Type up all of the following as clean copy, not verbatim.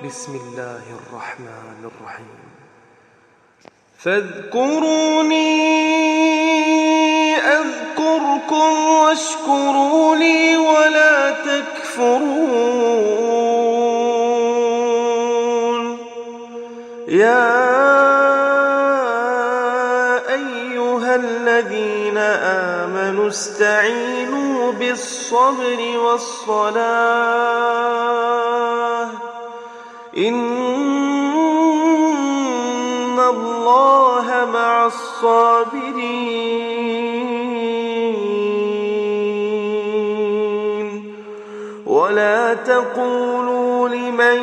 بسم الله الرحمن الرحيم. فاذكروني أذكركم واشكروا لي ولا تكفرون. يا أيها الذين آمنوا استعينوا بالصبر والصلاة إن الله مع الصابرين. ولا تقولوا لمن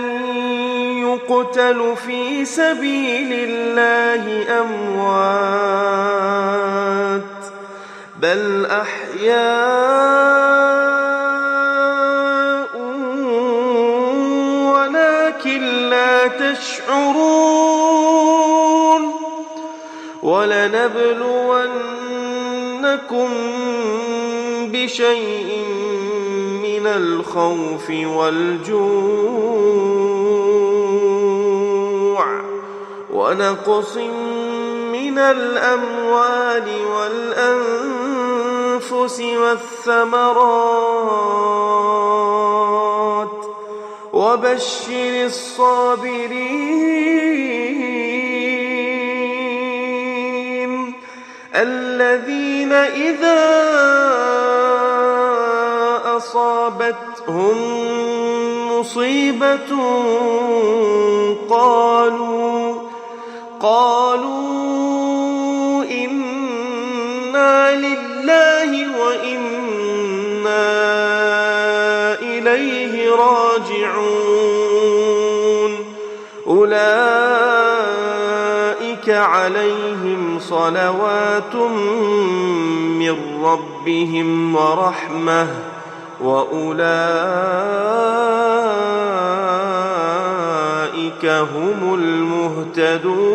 يقتل في سبيل الله أموات بل أحياء ولكن لا تشعرون. ولنبلونكم بشيء من الخوف والجوع ونقص من الأموال والأنفس والثمرات وبشر الصابرين الذين إذا أصابتهم مصيبة قالوا إنا لله وإنا إليه راجعون. أولئك عليهم صلوات من ربهم ورحمة وأولئك هم المهتدون.